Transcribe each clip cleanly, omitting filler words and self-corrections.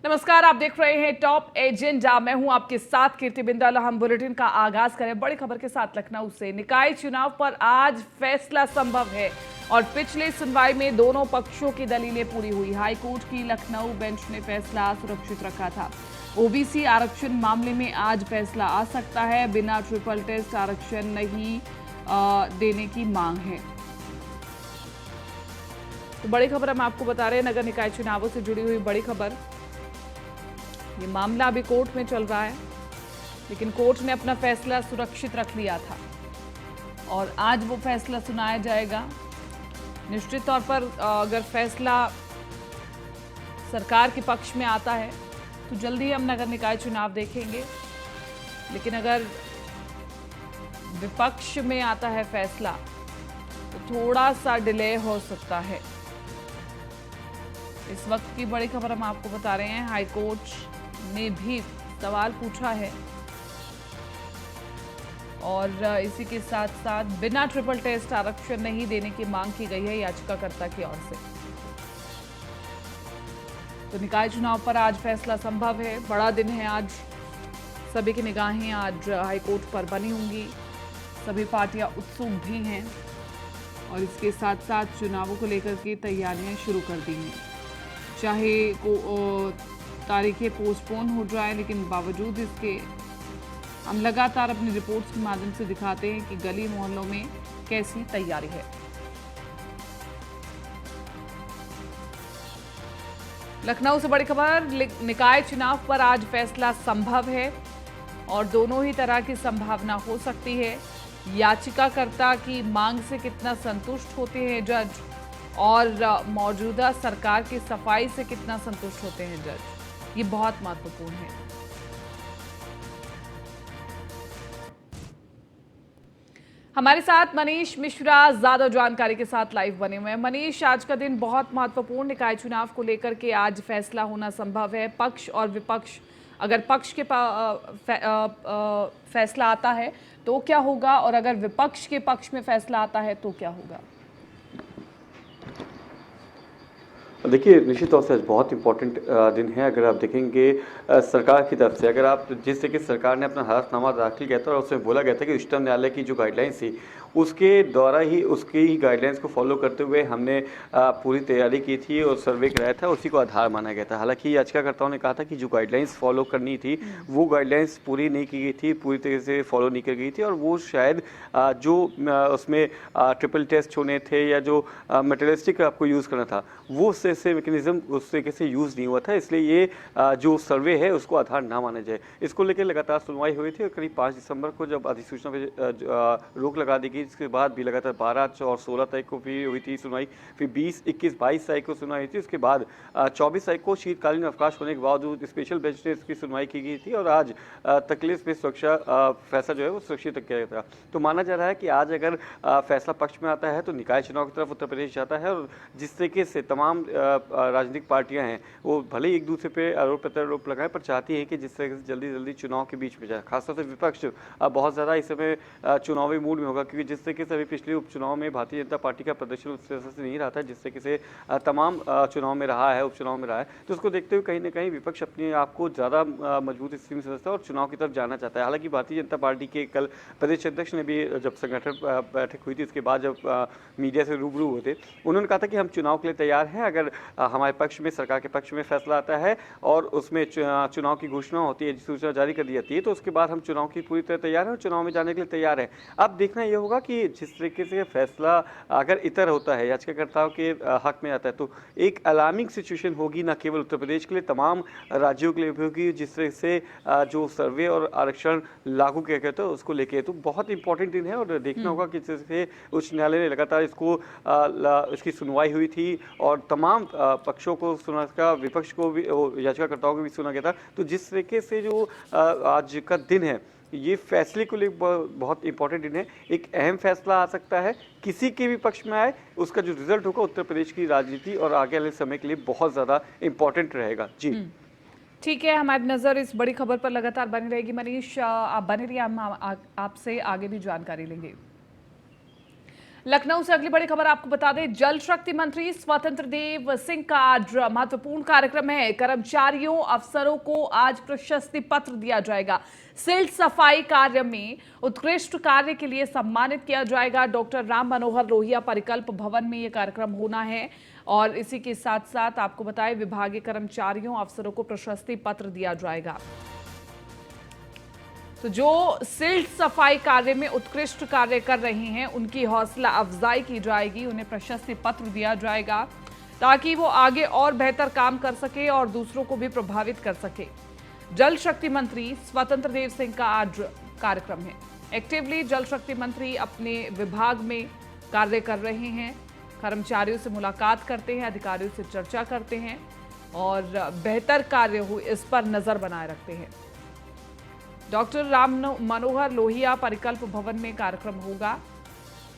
नमस्कार, आप देख रहे हैं टॉप एजेंडा। मैं हूं आपके साथ कीर्ति बिंदल। हम बुलेटिन का आगाज करें बड़ी खबर के साथ। लखनऊ से निकाय चुनाव पर आज फैसला संभव है और पिछली सुनवाई में दोनों पक्षों की दलीलें पूरी हुई। हाईकोर्ट की लखनऊ बेंच ने फैसला सुरक्षित रखा था। ओबीसी आरक्षण मामले में आज फैसला आ सकता है। बिना ट्रिपल टेस्ट आरक्षण नहीं देने की मांग है। तो बड़ी खबर हम आपको बता रहे हैं, नगर निकाय चुनावों से जुड़ी हुई बड़ी खबर। ये मामला अभी कोर्ट में चल रहा है, लेकिन कोर्ट ने अपना फैसला सुरक्षित रख लिया था और आज वो फैसला सुनाया जाएगा। निश्चित तौर पर अगर फैसला सरकार के पक्ष में आता है तो जल्दी हम नगर निकाय चुनाव देखेंगे, लेकिन अगर विपक्ष में आता है फैसला तो थोड़ा सा डिले हो सकता है। इस वक्त की बड़ी खबर हम आपको बता रहे हैं, हाईकोर्ट ने भी सवाल पूछा है और इसी के साथ साथ बिना ट्रिपल टेस्ट आरक्षण नहीं देने की मांग की गई है याचिकाकर्ता की ओर से। तो निकाय चुनाव पर आज फैसला संभव है। बड़ा दिन है आज। सभी की निगाहें आज हाईकोर्ट पर बनी होंगी। सभी पार्टियां उत्सुक भी हैं और इसके साथ साथ चुनावों को लेकर के तैयारियां शुरू कर दी हैं। चाहे तारीखें पोस्टपोन हो जाए, लेकिन बावजूद इसके हम लगातार अपनी रिपोर्ट्स के माध्यम से दिखाते हैं कि गली मोहल्लों में कैसी तैयारी है। लखनऊ से बड़ी खबर, निकाय चुनाव पर आज फैसला संभव है और दोनों ही तरह की संभावना हो सकती है। याचिकाकर्ता की मांग से कितना संतुष्ट होते हैं जज और मौजूदा सरकार की सफाई से कितना संतुष्ट होते हैं जज, ये बहुत महत्वपूर्ण है। हमारे साथ मनीष मिश्रा ज्यादा जानकारी के साथ लाइव बने हुए हैं। मनीष, आज का दिन बहुत महत्वपूर्ण, निकाय चुनाव को लेकर के आज फैसला होना संभव है। पक्ष और विपक्ष, अगर पक्ष के फैसला आता है तो क्या होगा और अगर विपक्ष के पक्ष में फैसला आता है तो क्या होगा? देखिए, निश्चित तौर से आज बहुत इंपॉर्टेंट दिन है। अगर आप देखेंगे सरकार की तरफ से, अगर आप जिस तरीके से सरकार ने अपना हलफनामा दाखिल किया था और उसमें बोला गया था कि उच्चतम न्यायालय की जो गाइडलाइंस थी उसके द्वारा ही, उसकी ही गाइडलाइंस को फॉलो करते हुए हमने पूरी तैयारी की थी और सर्वे कराया था, उसी को आधार माना गया था। हालांकि याचिकाकर्ताओं ने कहा था कि जो गाइडलाइंस फॉलो करनी थी वो गाइडलाइंस पूरी नहीं की गई थी, पूरी तरीके से फॉलो नहीं की गई थी और वो शायद जो उसमें ट्रिपल टेस्ट होने थे या जो मटेरियलिस्टिक आपको यूज़ करना था वो से मैकेनिज्म उस तरीके से यूज़ नहीं हुआ था, इसलिए ये जो सर्वे है उसको आधार ना माना जाए। इसको लेकर लगातार सुनवाई हुई थी और करीब 5 दिसंबर को जब अधिसूचना पे रोक लगा दी गई, इसके बाद भी लगातार 12 और 16 तारीख को भी हुई थी सुनवाई, फिर 20, 21, 22 तारीख को सुनवाई हुई थी। उसके बाद 24 तारीख को शीतकालीन अवकाश होने के बावजूद स्पेशल बेंच ने इसकी सुनवाई की गई थी और आज तकलीफ में सुरक्षा फैसला जो है वो सुरक्षित किया गया था। तो माना जा रहा है कि आज अगर फैसला पक्ष में आता है तो निकाय चुनाव की तरफ उत्तर प्रदेश जाता है और जिस तरीके से तमाम राजनीतिक पार्टियां हैं वो भले ही एक दूसरे पे आरोप प्रत्यारोप लगाएं पर चाहती हैं कि जिस तरह से जल्दी जल्दी चुनाव के बीच में जाए। खासतौर से विपक्ष बहुत ज़्यादा इस समय चुनावी मूड में होगा, क्योंकि जिस तरीके से अभी पिछले उपचुनाव में भारतीय जनता पार्टी का प्रदर्शन उस तरह से नहीं रहा था जिस तरीके से तमाम चुनाव में रहा है, उपचुनाव में रहा है, तो उसको देखते हुए कहीं ना कहीं विपक्ष अपने आप को ज़्यादा मजबूत स्थिति में समझता है और चुनाव की तरफ जाना चाहता है। हालांकि भारतीय जनता पार्टी के कल प्रदेश अध्यक्ष ने भी, जब संगठन बैठक हुई थी उसके बाद जब मीडिया से रूबरू हुए थे, उन्होंने कहा था कि हम चुनाव के लिए तैयार हैं। अगर हमारे पक्ष में, सरकार के पक्ष में फैसला आता है और उसमें चुनाव की घोषणा होती है, सूचना जारी कर दी जाती है, तो उसके बाद हम चुनाव की पूरी तरह तैयार हैं और चुनाव में जाने के लिए तैयार हैं। अब देखना ये होगा कि जिस तरीके से फैसला अगर इतर होता है, याचिकाकर्ताओं के हक में आता है, तो एक अलार्मिंग सिचुएशन होगी, न केवल उत्तर प्रदेश के लिए, तमाम राज्यों के लिए भी होगी। जिस तरह से जो सर्वे और आरक्षण लागू किया गया था उसको लेके, तो बहुत इंपॉर्टेंट दिन है और देखना होगा कि जैसे उच्च न्यायालय ने लगातार इसकी सुनवाई हुई थी और तमाम पक्षों को सुना था, विपक्ष को भी, याचिकाकर्ताओं को भी सुना गया था। तो जिस तरीके से जो आज का दिन है ये फैसले को लेकर बहुत इंपॉर्टेंट दिन है। एक अहम फैसला आ सकता है, किसी के भी पक्ष में आए, उसका जो रिजल्ट होगा उत्तर प्रदेश की राजनीति और आगे वाले समय के लिए बहुत ज़्यादा इंपॉर्टेंट रहेगा। जी ठीक है, हमारी नज़र इस बड़ी खबर पर लगातार बनी रहेगी। मनीष, आप बने रहिए, हम आपसे आगे भी जानकारी लेंगे। लखनऊ से अगली बड़ी खबर आपको बता दें, जल शक्ति मंत्री स्वतंत्र देव सिंह का आज महत्वपूर्ण कार्यक्रम है। कर्मचारियों अफसरों को आज प्रशस्ति पत्र दिया जाएगा। सिल्ट सफाई कार्य में उत्कृष्ट कार्य के लिए सम्मानित किया जाएगा। डॉक्टर राम मनोहर लोहिया परिकल्प भवन में यह कार्यक्रम होना है और इसी के साथ साथ आपको बताएं, विभागीय कर्मचारियों अफसरों को प्रशस्ति पत्र दिया जाएगा। तो जो सिल्ट सफाई कार्य में उत्कृष्ट कार्य कर रहे हैं उनकी हौसला अफजाई की जाएगी, उन्हें प्रशस्ति पत्र दिया जाएगा ताकि वो आगे और बेहतर काम कर सके और दूसरों को भी प्रभावित कर सके। जल शक्ति मंत्री स्वतंत्र देव सिंह का आज कार्यक्रम है। एक्टिवली जल शक्ति मंत्री अपने विभाग में कार्य कर रहे हैं, कर्मचारियों से मुलाकात करते हैं, अधिकारियों से चर्चा करते हैं और बेहतर कार्य हो इस पर नजर बनाए रखते हैं। डॉक्टर राम मनोहर लोहिया परिकल्प भवन में कार्यक्रम होगा।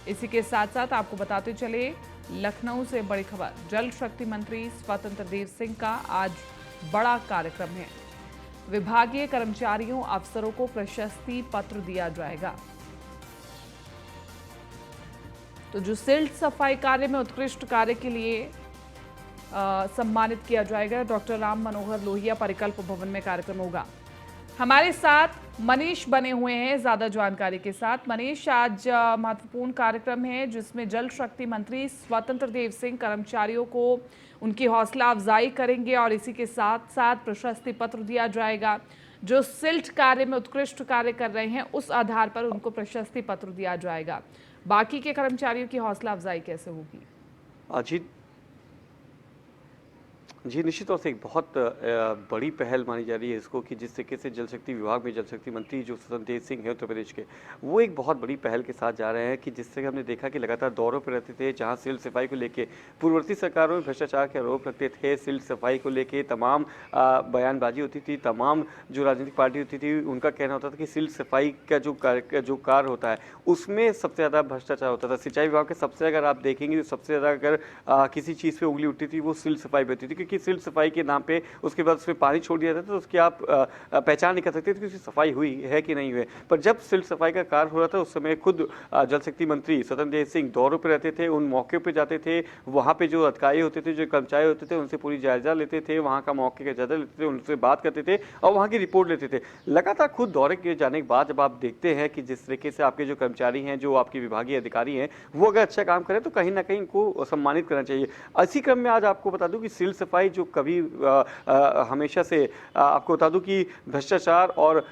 इसी के साथ साथ आपको बताते चले, लखनऊ से बड़ी खबर, जल शक्ति मंत्री स्वतंत्र देव सिंह का आज बड़ा कार्यक्रम है। विभागीय कर्मचारियों अफसरों को प्रशस्ति पत्र दिया जाएगा। तो जो सिल्ट सफाई कार्य में उत्कृष्ट कार्य के लिए सम्मानित किया जाएगा, डॉक्टर राम मनोहर लोहिया परिकल्प भवन में कार्यक्रम होगा। हमारे साथ मनीष बने हुए हैं ज्यादा जानकारी के साथ। मनीष, आज महत्वपूर्ण कार्यक्रम है जिसमें जल शक्ति मंत्री स्वतंत्र देव सिंह कर्मचारियों को उनकी हौसला अफजाई करेंगे और इसी के साथ साथ प्रशस्ति पत्र दिया जाएगा। जो सिल्ट कार्य में उत्कृष्ट कार्य कर रहे हैं उस आधार पर उनको प्रशस्ति पत्र दिया जाएगा। बाकी के कर्मचारियों की हौसला अफजाई कैसे होगी? जी निश्चित तौर से एक बहुत बड़ी पहल मानी जा रही है इसको कि जिस तरीके से जल शक्ति विभाग में जल शक्ति मंत्री जो स्वतंत्र देव सिंह है उत्तर प्रदेश के, वो एक बहुत बड़ी पहल के साथ जा रहे हैं कि जिससे हमने देखा कि लगातार दौरों पर रहते थे, जहां सिल्ट सफाई को लेके पूर्ववर्ती सरकारों में भ्रष्टाचार के आरोप लगते थे। सिल्ट सफाई को लेके तमाम बयानबाजी होती थी, तमाम जो राजनीतिक पार्टी होती थी उनका कहना होता था कि सिल्ट सफाई का जो कार्य होता है उसमें सबसे ज़्यादा भ्रष्टाचार होता था। सिंचाई विभाग के सबसे, अगर आप देखेंगे तो सबसे ज़्यादा अगर किसी चीज़ पर उंगली उठती थी वो सिल्ट सफाई पर होती थी, क्योंकि सिल्ट सफाई के नाम पे उसके बाद उसमें पानी छोड़ दिया जाता था तो उसकी आप पहचान नहीं कर सकते थे कि उसकी सफाई हुई है कि नहीं हुई। पर जब सिल्ट सफाई का कार्य हो रहा था उस समय खुद जल शक्ति मंत्री स्वतंत्र देव सिंह दौरों पर रहते थे, उन मौके पर जाते थे, वहाँ पे जो अधिकारी होते थे, जो कर्मचारी होते थे, उनसे पूरी जायजा लेते थे, वहाँ का मौके का जायजा लेते थे, उनसे बात करते थे और वहाँ की रिपोर्ट लेते थे। लगातार खुद दौरे किए जाने के बाद जब आप देखते हैं कि जिस तरीके से आपके जो कर्मचारी हैं, जो आपके विभागीय अधिकारी हैं, वो अगर अच्छा काम करें तो कहीं ना कहीं इनको सम्मानित करना चाहिए। इसी क्रम में आज आपको बता दूं कि सिल्ट सफाई जो कभी हमेशा से आपको बता दूं कि भ्रष्टाचार और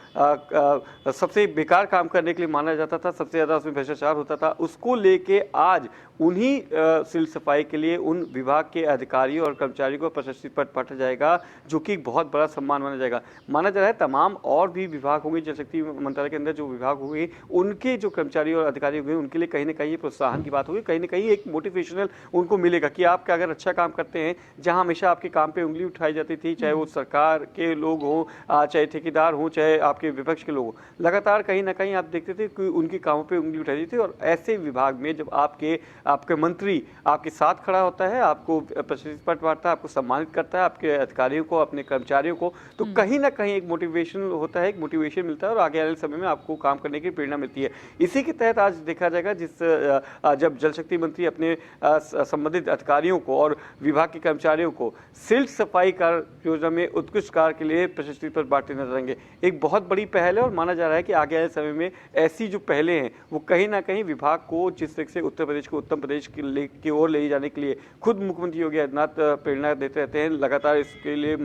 सबसे बेकार काम करने के लिए माना जाता था, सबसे ज़्यादा उसमें भ्रष्टाचार होता था, उसको लेके आज उन्हीं सिल्ट सफाई के लिए उन विभाग के अधिकारियों और कर्मचारियों को प्रशस्ति पत्र बांटा जाएगा, जो कि बहुत बड़ा सम्मान माना जाएगा। माना जा रहा है तमाम और भी विभाग होंगे, जल शक्ति मंत्रालय के अंदर जो विभाग होंगे उनके जो कर्मचारी और अधिकारी होंगे उनके लिए कहीं ना कहीं प्रोत्साहन की बात होगी, कहीं ना कहीं एक मोटिवेशनल उनको मिलेगा कि आप अगर अच्छा काम करते हैं, जहां हमेशा आपके काम पे उंगली उठाई जाती थी, चाहे वो सरकार के लोग हों, चाहे ठेकेदार हों, चाहे आपके विपक्ष के लोग हों, लगातार कहीं ना कहीं आप देखते थे कि उनके कामों पे उंगली उठाई जाती थी। और ऐसे विभाग में जब आपके मंत्री आपके साथ खड़ा होता है, आपको प्रशस्ति पत्र बांटता है, आपको सम्मानित करता है, आपके अधिकारियों को, अपने कर्मचारियों को, तो कहीं ना कहीं एक मोटिवेशन होता है, एक मोटिवेशन मिलता है और आगे आने वाले समय में आपको काम करने की प्रेरणा मिलती है। इसी के तहत आज देखा जाएगा जब जल शक्ति मंत्री अपने संबंधित अधिकारियों को और विभाग के कर्मचारियों को सिल्ट सफाई कार्य योजना में उत्कृष्ट कार्य के लिए प्रशस्ति पत्र बांटते नजर आएंगे। एक बहुत बड़ी पहल है और माना जा रहा है कि आगे आने समय में ऐसी जो पहलें हैं वो कहीं ना कहीं विभाग को जिस तरह से उत्तर प्रदेश को उत्तम प्रदेश की ओर ले जाने के लिए खुद मुख्यमंत्री योगी आदित्यनाथ प्रेरणा देते रहते हैं। लगातार इसके लिए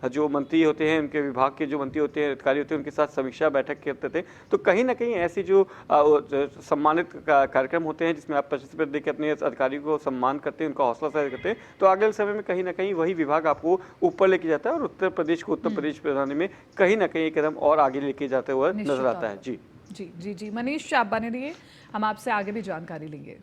जो मंत्री होते हैं, उनके विभाग के जो मंत्री होते हैं, अधिकारी होते हैं, उनके साथ समीक्षा बैठक करते थे। तो कहीं ना कहीं ऐसी जो सम्मानित कार्यक्रम होते हैं जिसमें आप प्रशस्ति पत्र देकर अपने अधिकारियों को सम्मान करते हैं, उनका हौसला अफजाई करते हैं, तो आगे समय में कहीं ना कहीं वही विभाग आपको ऊपर लेके जाता है और उत्तर प्रदेश को उत्तर प्रदेश बनाने में कहीं ना कहीं एक कदम और आगे लेके जाते हुए नजर आता है। जी जी जी जी मनीष, आप बने रहिए, हम आपसे आगे भी जानकारी लेंगे।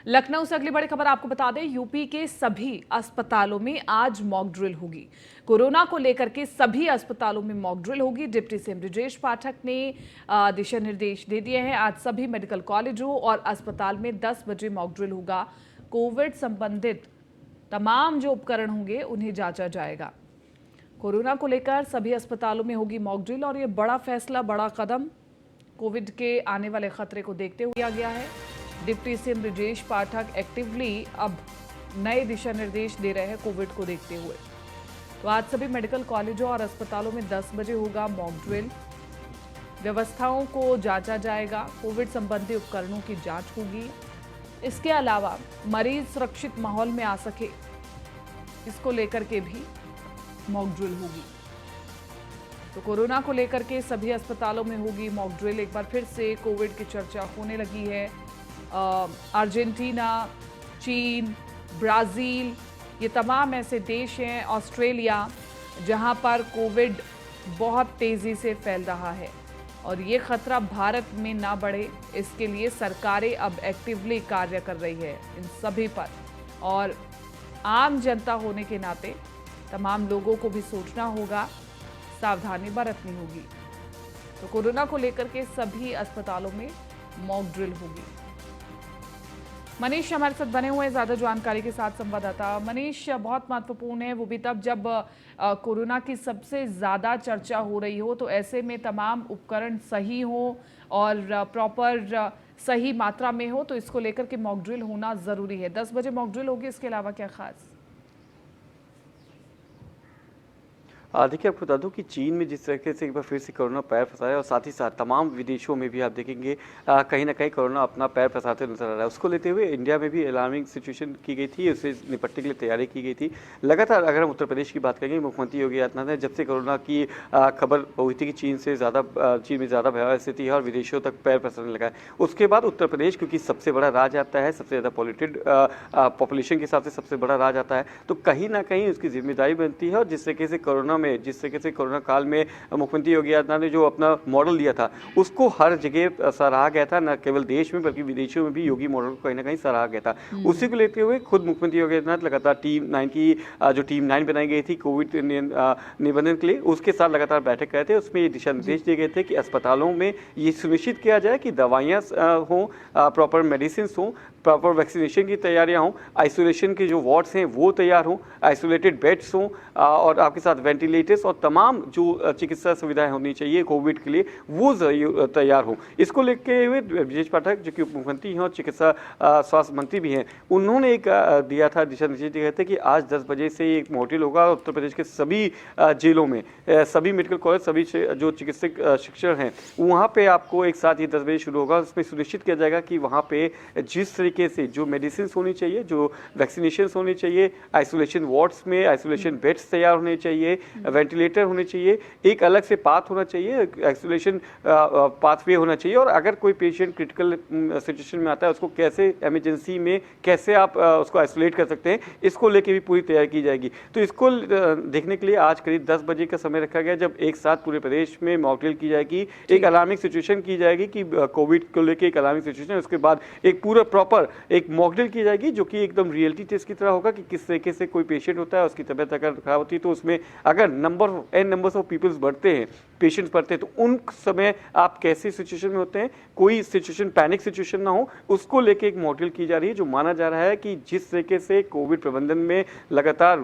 लखनऊ से अगली बड़ी खबर आपको बता दें, यूपी के सभी अस्पतालों में आज मॉक ड्रिल होगी। कोरोना को लेकर के सभी अस्पतालों में मॉक ड्रिल होगी। डिप्टी सीएम ब्रजेश पाठक ने दिशा निर्देश दे दिए हैं। आज सभी मेडिकल कॉलेजों और अस्पताल में 10 बजे मॉक ड्रिल होगा। कोविड संबंधित तमाम जो उपकरण होंगे उन्हें जांचा जाएगा। कोरोना को लेकर सभी अस्पतालों में होगी मॉक ड्रिल और ये बड़ा फैसला, बड़ा कदम। कोविड के आने वाले खतरे को देखते हुए किया गया है। Deputy CM Brajesh Pathak actively अब नए दिशा निर्देश दे रहे हैं कोविड को देखते हुए। तो आज सभी मेडिकल कॉलेजों और अस्पतालों में 10 बजे होगा मॉक ड्रिल। व्यवस्थाओं को जांचा जाएगा, कोविड संबंधी उपकरणों की जांच होगी। इसके अलावा मरीज सुरक्षित माहौल में आ सके, इसको लेकर के भी मॉक ड्रिल होगी। तो कोरोना को लेकर के सभी अस्पतालों में होगी मॉक ड्रिल। एक बार फिर से कोविड की चर्चा होने लगी है। अर्जेंटीना, चीन, ब्राजील, ये तमाम ऐसे देश हैं, ऑस्ट्रेलिया, जहां पर कोविड बहुत तेजी से फैल रहा है और ये खतरा भारत में ना बढ़े, इसके लिए सरकारें अब एक्टिवली कार्य कर रही है इन सभी पर। और आम जनता होने के नाते तमाम लोगों को भी सोचना होगा, सावधानी बरतनी होगी। तो कोरोना को लेकर के सभी अस्पतालों में मॉक ड्रिल होगी। मनीष हमारे साथ बने हुए हैं ज्यादा जानकारी के साथ संवाददाता। मनीष, बहुत महत्वपूर्ण है वो भी तब जब कोरोना की सबसे ज्यादा चर्चा हो रही हो, तो ऐसे में तमाम उपकरण सही हो और प्रॉपर सही मात्रा में हो, तो इसको लेकर के मॉक ड्रिल होना जरूरी है। 10 बजे मॉक ड्रिल होगी, इसके अलावा क्या खास? देखिए, आपको बता दूं कि चीन में जिस तरीके से एक बार फिर से कोरोना पैर फंसा है और साथ ही साथ तमाम विदेशों में भी आप देखेंगे कहीं ना कहीं कोरोना अपना पैर फंसाते नजर आ रहा है। उसको लेते हुए इंडिया में भी अलार्मिंग सिचुएशन की गई थी, उससे निपटने के लिए तैयारी की गई थी। लगातार अगर हम उत्तर प्रदेश की बात करेंगे, मुख्यमंत्री योगी आदित्यनाथ ने जब से कोरोना की खबर हुई थी कि चीन में ज़्यादा भयावह स्थिति है और विदेशों तक पैर फंसने लगा है, उसके बाद उत्तर प्रदेश, क्योंकि सबसे बड़ा राज्य आता है, सबसे ज़्यादा पॉल्यूटेड पॉपुलेशन के हिसाब से सबसे बड़ा राज्य आता है, तो कहीं ना कहीं उसकी जिम्मेदारी बनती है। और जिस तरीके से जिस तरीके से कोरोना काल में मुख्यमंत्री योगी आदित्यनाथ ने जो अपना मॉडल दिया था, उसको हर जगह सराहा गया था, न केवल देश में बल्कि विदेशों में भी योगी मॉडल को कहीं ना कहीं सराहा गया था। उसी को लेते हुए खुद मुख्यमंत्री योगी आदित्यनाथ लगातार टीम 9 बनाई गई थी कोविड निबंधन के लिए, उसके साथ लगातार बैठक करे थे। उसमें ये दिशा निर्देश दिए गए थे कि अस्पतालों में ये सुनिश्चित किया जाए कि दवाइयाँ हों, प्रॉपर मेडिसिन हों, प्रॉपर वैक्सीनेशन की तैयारियां हों, आइसोलेशन के जो वार्ड्स हैं वो तैयार हों, आइसोलेटेड बेड्स हों और आपके साथ वेंटिलेटर्स और तमाम जो चिकित्सा सुविधाएं होनी चाहिए कोविड के लिए वो तैयार हों। इसको लेके हुए ब्रजेश पाठक, जो कि उप मुख्यमंत्री हैं और चिकित्सा स्वास्थ्य मंत्री भी हैं, उन्होंने एक दिया था दिशा निर्देश दिए थे कि आज 10 बजे से एक मॉड्यूल होगा उत्तर प्रदेश के सभी जेलों में, सभी मेडिकल कॉलेज, सभी जो चिकित्सक शिक्षण हैं वहाँ पे आपको एक साथ ही 10 बजे शुरू होगा। उसमें सुनिश्चित किया जाएगा कि वहाँ पे जिस तरीके से जो मेडिसिन होनी चाहिए, जो वैक्सीनेशन होनी चाहिए, आइसोलेशन वार्ड्स में आइसोलेशन बेड्स तैयार होने चाहिए, वेंटिलेटर होने चाहिए, एक अलग से पाथ होना चाहिए, आइसोलेशन पाथवे होना चाहिए। और अगर कोई पेशेंट क्रिटिकल सिचुएशन में आता है, उसको कैसे इमरजेंसी में कैसे आप उसको आइसोलेट कर सकते हैं, इसको लेके भी पूरी तैयारी की जाएगी। तो इसको देखने के लिए आज करीब 10 बजे का समय रखा गया, जब एक साथ पूरे प्रदेश में मॉक ड्रिल की जाएगी, एक अलार्मिंग सिचुएशन की जाएगी कि कोविड को लेके एक अलार्मिंग सिचुएशन, उसके बाद एक पूरा प्रॉपर एक मॉक ड्रिल की जाएगी जो कि एकदम रियलिटी टेस्ट की तरह होगा कि किस तरीके से कोई पेशेंट होता है, उसकी तबीयत अगर खराब होती है तो उसमें अगर नंबर्स ऑफ पीपल्स बढ़ते हैं, पेशेंट्स बढ़ते हैं, तो उन समय आप कैसे सिचुएशन में होते हैं, कोई सिचुएशन पैनिक सिचुएशन ना हो, उसको लेके एक मॉक ड्रिल की जा रही है। जो माना जा रहा है कि जिस तरीके से कोविड प्रबंधन में लगातार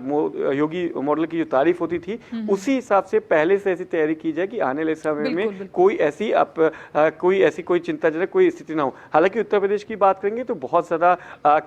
योगी मॉडल की जो तारीफ होती थी, उसी हिसाब से पहले से ऐसी तैयारी की जाए कि आने वाले समय में कोई ऐसी चिंताजनक कोई स्थिति ना हो। हालांकि उत्तर प्रदेश की बात करेंगे तो बहुत ज्यादा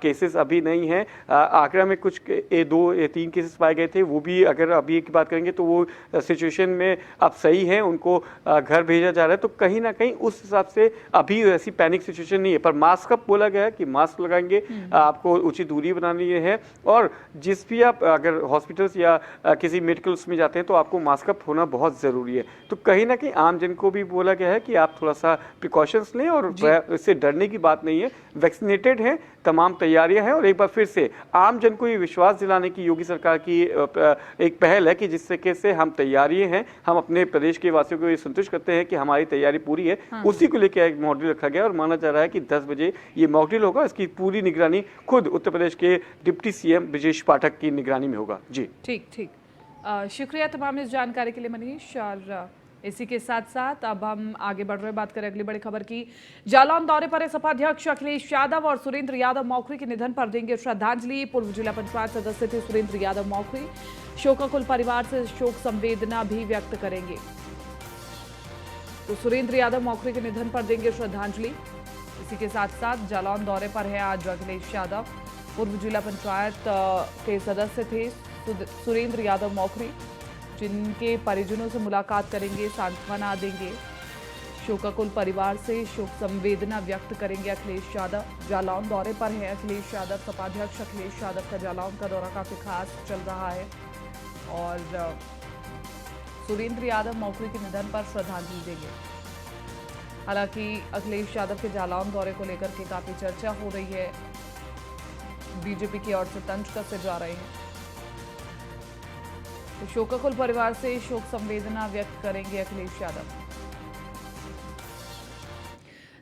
केसेस अभी नहीं है। आगरा में कुछ 2 या 3 केसेस पाए गए थे, वो भी अगर अभी की बात करेंगे तो वो सिचुएशन में अब सही है, उनको घर भेजा जा रहा है। तो कहीं ना कहीं उस हिसाब से अभी ऐसी पैनिक सिचुएशन नहीं है। पर मास्क अप बोला गया है कि मास्क लगाएंगे, आपको उचित दूरी बनानी है, और जिस भी आप अगर हॉस्पिटल्स या किसी मेडिकल उसमें जाते हैं तो आपको मास्क अप होना बहुत ज़रूरी है। तो कहीं ना कहीं आम जन को भी बोला गया है कि आप थोड़ा सा प्रिकॉशंस लें, और इससे डरने की बात नहीं है, वैक्सीनेटेड हैं, तमाम तैयारियां हैं। और एक बार फिर से आम जन को ये विश्वास दिलाने की योगी सरकार की एक पहल है कि जिस तरीके से हम तैयारी हैं, हम अपने प्रदेश के वासियों को ये संतुष्ट करते हैं कि हमारी तैयारी पूरी है। उसी को लेकर एक मॉक ड्रिल रखा गया और माना जा रहा है कि 10 बजे ये मॉक ड्रिल होगा। इसकी पूरी निगरानी खुद उत्तर प्रदेश के डिप्टी सीएम ब्रजेश पाठक की निगरानी में होगा। जी ठीक। शुक्रिया तमाम इस जानकारी के लिए मनीष। और इसी के साथ साथ अब हम आगे बढ़ रहे, बात करें अगली बड़ी खबर की। जालौन दौरे पर सपा अध्यक्ष अखिलेश यादव और सुरेंद्र यादव मौखरी के निधन पर देंगे श्रद्धांजलि। पूर्व जिला पंचायत सदस्य थे सुरेंद्र यादव मौखरी, शोकाकुल परिवार से शोक संवेदना भी व्यक्त करेंगे। तो सुरेंद्र यादव मौखरी के निधन पर देंगे श्रद्धांजलि। इसी के साथ साथ जालौन दौरे पर है आज अखिलेश यादव। पूर्व जिला पंचायत के सदस्य थे सुरेंद्र यादव मौखरी, जिनके परिजनों से मुलाकात करेंगे, सांत्वना देंगे। शोकाकुल परिवार से शोक संवेदना व्यक्त करेंगे अखिलेश यादव। जालौन दौरे पर है अखिलेश यादव। सपा अध्यक्ष अखिलेश यादव का जालौन का दौरा काफी खास चल रहा है और सुरेंद्र यादव मौखरी के निधन पर श्रद्धांजलि देंगे। हालांकि अखिलेश यादव के जालौन दौरे को लेकर के काफी चर्चा हो रही है। बीजेपी की ओर से तंज कसते जा रहे हैं। तो शोकाकुल परिवार से शोक संवेदना व्यक्त करेंगे अखिलेश यादव।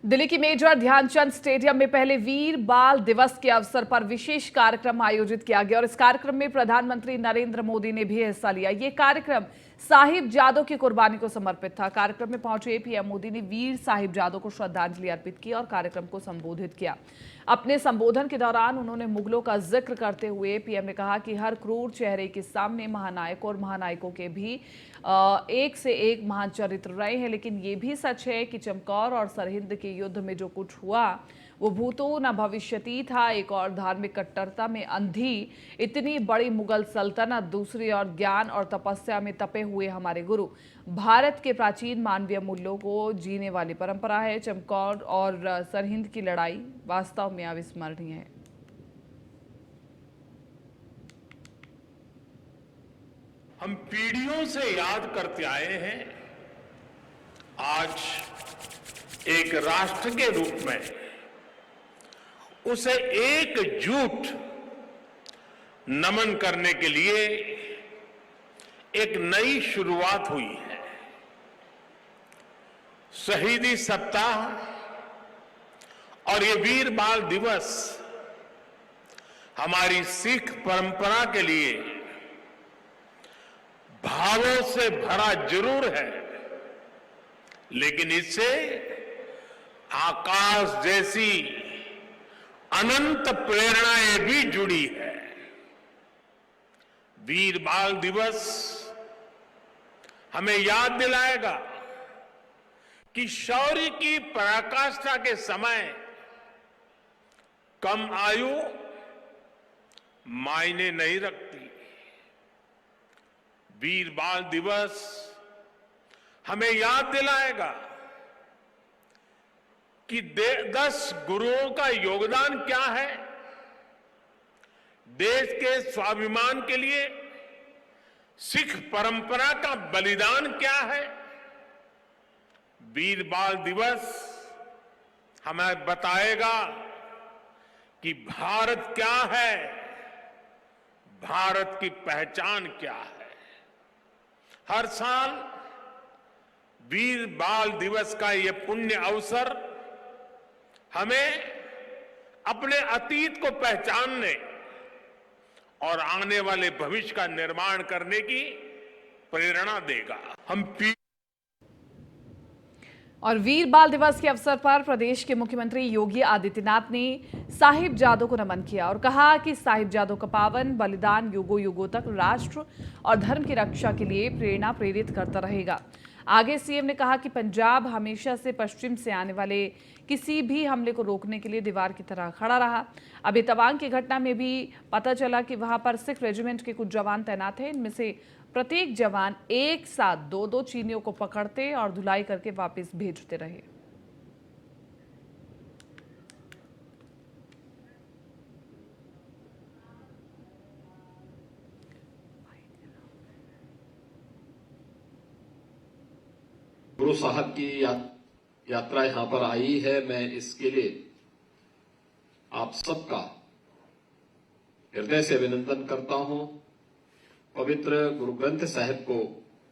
दिल्ली की मेजर ध्यानचंद स्टेडियम में पहले वीर बाल दिवस के अवसर पर विशेष कार्यक्रम आयोजित किया गया और इस कार्यक्रम में प्रधानमंत्री नरेंद्र मोदी ने भी हिस्सा लिया। ये कार्यक्रम साहिबजादों की कुर्बानी को समर्पित था। कार्यक्रम में पहुंचे पीएम मोदी ने वीर साहिबजादों को श्रद्धांजलि अर्पित की और कार्यक्रम को संबोधित किया। अपने संबोधन के दौरान उन्होंने मुगलों का जिक्र करते हुए पीएम ने कहा कि हर क्रूर चेहरे के सामने महानायकों और महानायकों के भी एक से एक महान चरित्र रहे हैं, लेकिन ये भी सच है कि चमकौर और सरहिंद के युद्ध में जो कुछ हुआ वो भूतो न भविष्यति था। एक और धार्मिक कट्टरता में अंधी इतनी बड़ी मुगल सल्तनत, दूसरी ओर ज्ञान और तपस्या में तपे हुए हमारे गुरु। भारत के प्राचीन मानवीय मूल्यों को जीने वाली परंपरा है। चमकौर और सरहिंद की लड़ाई वास्तव में अविस्मरणीय है। हम पीढ़ियों से याद करते आए हैं। आज एक राष्ट्र के रूप में उसे एकजुट नमन करने के लिए एक नई शुरुआत हुई है। शहीदी सप्ताह और ये वीर बाल दिवस हमारी सिख परंपरा के लिए भावों से भरा जरूर है, लेकिन इससे आकाश जैसी अनंत प्रेरणाएं भी जुड़ी है। वीर बाल दिवस हमें याद दिलाएगा कि शौर्य की पराकाष्ठा के समय कम आयु मायने नहीं रखती। वीर बाल दिवस हमें याद दिलाएगा कि 10 गुरुओं का योगदान क्या है, देश के स्वाभिमान के लिए सिख परंपरा का बलिदान क्या है। वीर बाल दिवस हमें बताएगा कि भारत क्या है, भारत की पहचान क्या है। हर साल वीर बाल दिवस का ये पुण्य अवसर हमें अपने अतीत को पहचानने और आने वाले भविष्य का निर्माण करने की प्रेरणा देगा। और वीर बाल दिवस के अवसर पर प्रदेश के मुख्यमंत्री योगी आदित्यनाथ ने साहिबजादों को नमन किया और कहा कि साहिबजादों का पावन बलिदान युगों युगों तक राष्ट्र और धर्म की रक्षा के लिए प्रेरणा प्रेरित करता रहेगा। आगे सीएम ने कहा कि पंजाब हमेशा से पश्चिम से आने वाले किसी भी हमले को रोकने के लिए दीवार की तरह खड़ा रहा। अभी तवांग की घटना में भी पता चला कि वहां पर सिख रेजिमेंट के कुछ जवान तैनात हैं। इनमें से प्रत्येक जवान एक साथ 2-2 चीनियों को पकड़ते और धुलाई करके वापस भेजते रहे। गुरु साहब की यात्रा यहां पर आई है। मैं इसके लिए आप सबका हृदय से अभिनंदन करता हूं। पवित्र गुरु ग्रंथ साहिब को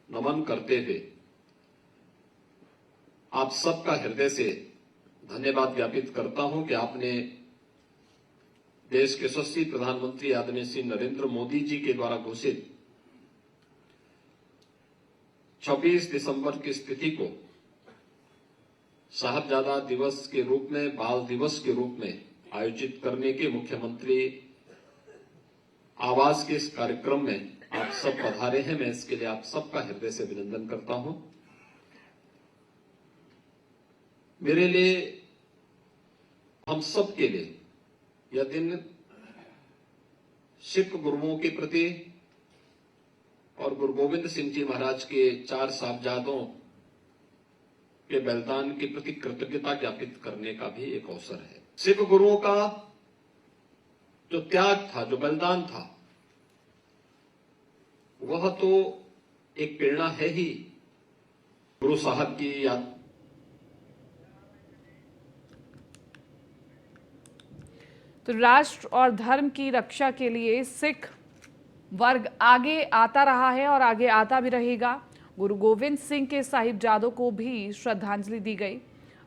नमन करते हुए आप सबका हृदय से धन्यवाद ज्ञापित करता हूं कि आपने देश के यशस्वी प्रधानमंत्री आदरणीय श्री नरेंद्र मोदी जी के द्वारा घोषित 26 दिसंबर की स्थिति को साहिबजादा दिवस के रूप में, बाल दिवस के रूप में आयोजित करने के मुख्यमंत्री आवास के इस कार्यक्रम में आप सब पधारे हैं। मैं इसके लिए आप सबका हृदय से अभिनंदन करता हूं। मेरे लिए, हम सब के लिए यह दिन सिख गुरुओं के प्रति और गुरु गोविंद सिंह जी महाराज के 4 साहबजादों के बलिदान के प्रति कृतज्ञता ज्ञापित करने का भी एक अवसर है। सिख गुरुओं का जो त्याग था, जो बलिदान था, वह तो एक प्रेरणा है ही। गुरु साहब की याद तो राष्ट्र और धर्म की रक्षा के लिए सिख वर्ग आगे आता रहा है और आगे आता भी रहेगा। गुरु गोविंद सिंह के साहिबजादों को भी श्रद्धांजलि दी गई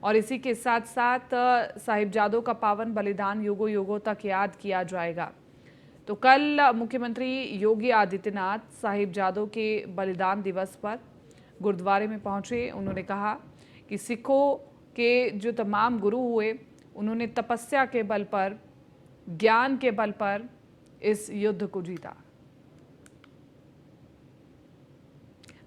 और इसी के साथ साथ साहिबजादों का पावन बलिदान युगों युगों तक याद किया जाएगा। तो कल मुख्यमंत्री योगी आदित्यनाथ साहिबजादों के बलिदान दिवस पर गुरुद्वारे में पहुंचे। उन्होंने कहा कि सिखों के जो तमाम गुरु हुए, उन्होंने तपस्या के बल पर, ज्ञान के बल पर इस युद्ध को जीता।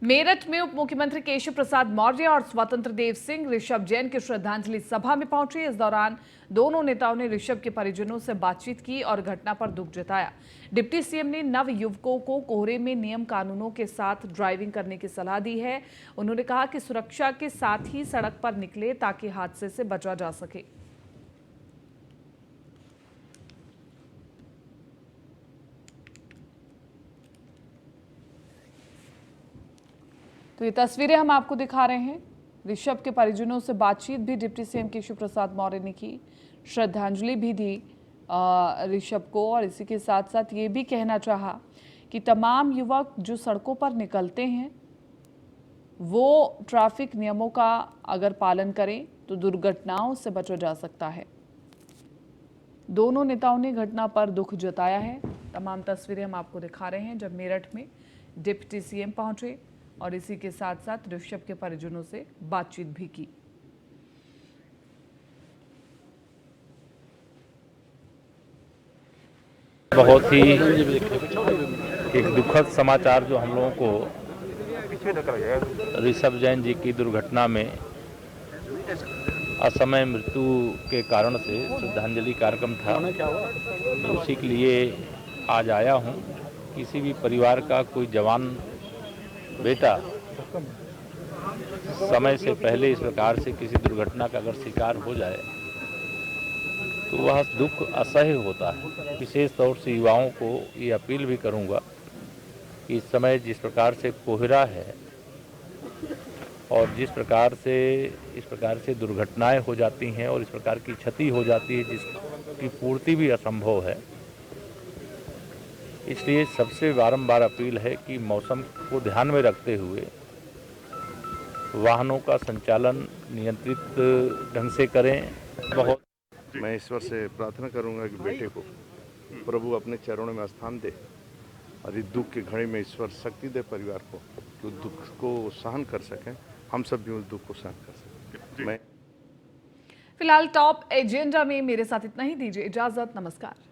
मेरठ में उप मुख्यमंत्री केशव प्रसाद मौर्य और स्वतंत्र देव सिंह ऋषभ जैन की श्रद्धांजलि सभा में पहुंचे। इस दौरान दोनों नेताओं ने ऋषभ के परिजनों से बातचीत की और घटना पर दुख जताया। डिप्टी सीएम ने नव युवकों को कोहरे में नियम कानूनों के साथ ड्राइविंग करने की सलाह दी है। उन्होंने कहा कि सुरक्षा के साथ ही सड़क पर निकले ताकि हादसे से बचा जा सके। तो ये तस्वीरें हम आपको दिखा रहे हैं। ऋषभ के परिजनों से बातचीत भी डिप्टी सीएम केशव प्रसाद मौर्य ने की, श्रद्धांजलि भी दी ऋषभ को और इसी के साथ साथ ये भी कहना चाहा कि तमाम युवक जो सड़कों पर निकलते हैं वो ट्रैफिक नियमों का अगर पालन करें तो दुर्घटनाओं से बचा जा सकता है। दोनों नेताओं ने घटना पर दुख जताया है। तमाम तस्वीरें हम आपको दिखा रहे हैं जब मेरठ में डिप्टी सीएम पहुंचे और इसी के साथ साथ ऋषभ के परिजनों से बातचीत भी की। बहुत ही एक दुखद समाचार जो हम लोगों को ऋषभ जैन जी की दुर्घटना में असमय मृत्यु के कारण से श्रद्धांजलि कार्यक्रम था, उसी के लिए आज आया हूं। किसी भी परिवार का कोई जवान बेटा समय से पहले इस प्रकार से किसी दुर्घटना का अगर शिकार हो जाए तो वह दुख असह्य होता है। विशेष तौर से युवाओं को ये अपील भी करूंगा कि इस समय जिस प्रकार से कोहरा है और जिस प्रकार से दुर्घटनाएं हो जाती हैं और इस प्रकार की क्षति हो जाती है जिसकी पूर्ति भी असंभव है, इसलिए सबसे बारंबार अपील है कि मौसम को ध्यान में रखते हुए वाहनों का संचालन नियंत्रित ढंग से करें। मैं ईश्वर से प्रार्थना करूंगा कि बेटे को प्रभु अपने चरणों में स्थान दे और इस दुख की घड़ी में ईश्वर शक्ति दे परिवार को कि उस दुख को सहन कर सकें, हम सब भी उस दुख को सहन कर सकें। फिलहाल टॉप एजेंडा में मेरे साथ इतना ही। दीजिए इजाजत, नमस्कार।